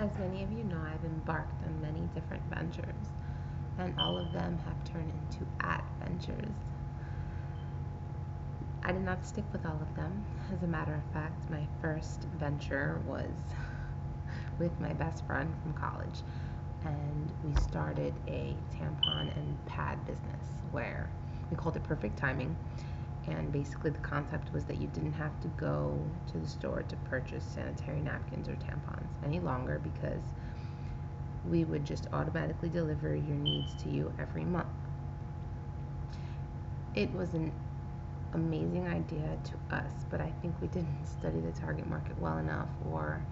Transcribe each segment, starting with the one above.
As many of you know, I've embarked on many different ventures, and all of them have turned into adventures. I did not stick with all of them. As a matter of fact, my first venture was with my best friend from college, and we started a tampon and pad business where we called it Perfect Timing. And basically, the concept was that you didn't have to go to the store to purchase sanitary napkins or tampons any longer because we would just automatically deliver your needs to you every month. It was an amazing idea to us, but I think we didn't study the target market well enough or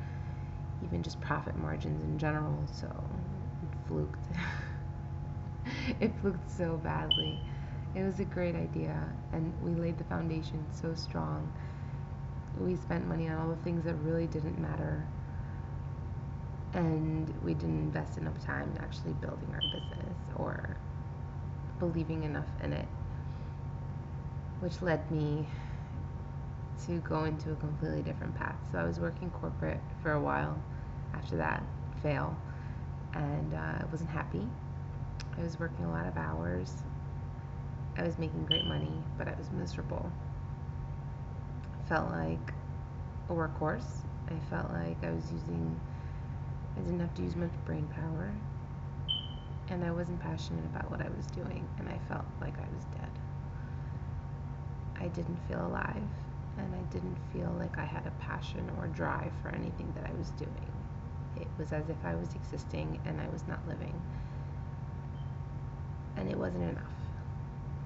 even just profit margins in general, so it fluked. It fluked so badly. It was a great idea, and we laid the foundation so strong. We spent money on all the things that really didn't matter, and we didn't invest enough time in actually building our business or believing enough in it, which led me to go into a completely different path. So I was working corporate for a while after that fail, and I wasn't happy. I was working a lot of hours. I was making great money, but I was miserable. I felt like a workhorse. I felt like I didn't have to use much brain power, and I wasn't passionate about what I was doing, and I felt like I was dead. I didn't feel alive, and I didn't feel like I had a passion or drive for anything that I was doing. It was as if I was existing and I was not living, and it wasn't enough,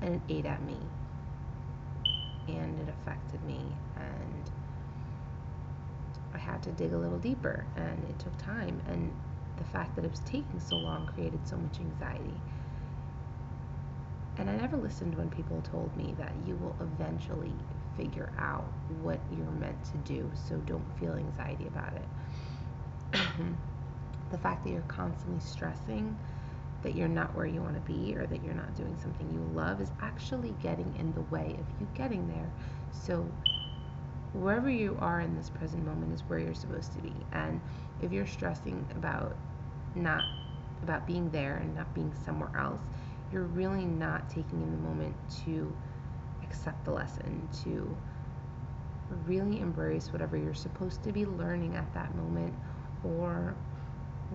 and it ate at me, and it affected me, and I had to dig a little deeper, and it took time, and the fact that it was taking so long created so much anxiety. And I never listened when people told me that you will eventually figure out what you're meant to do, so don't feel anxiety about it. The fact that you're constantly stressing that you're not where you want to be or that you're not doing something you love is actually getting in the way of you getting there. So wherever you are in this present moment is where you're supposed to be. And if you're stressing not about being there and not being somewhere else, you're really not taking in the moment to accept the lesson, to really embrace whatever you're supposed to be learning at that moment or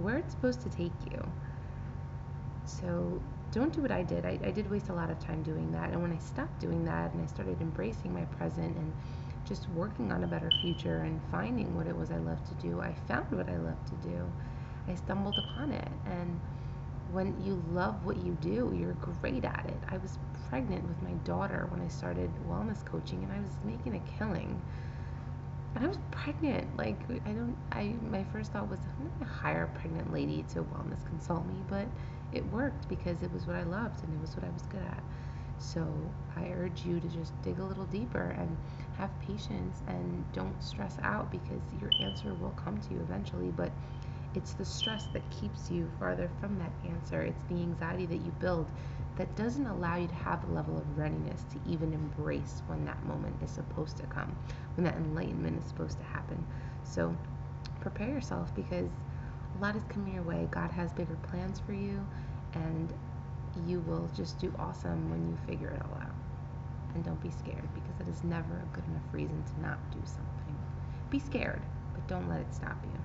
where it's supposed to take you. So don't do what I did. I did waste a lot of time doing that. And when I stopped doing that and I started embracing my present and just working on a better future and finding what it was I loved to do, I found what I loved to do. I stumbled upon it. And when you love what you do, you're great at it. I was pregnant with my daughter when I started wellness coaching, and I was making a killing. And I was pregnant. Like, my first thought was, I'm not going to hire a pregnant lady to wellness consult me, but it worked because it was what I loved and it was what I was good at. So I urge you to just dig a little deeper and have patience and don't stress out because your answer will come to you eventually, but it's the stress that keeps you farther from that answer. It's the anxiety that you build that doesn't allow you to have a level of readiness to even embrace when that moment is supposed to come, when that enlightenment is supposed to happen. So prepare yourself because a lot is coming your way. God has bigger plans for you, and you will just do awesome when you figure it all out. And don't be scared because it is never a good enough reason to not do something. Be scared, but don't let it stop you.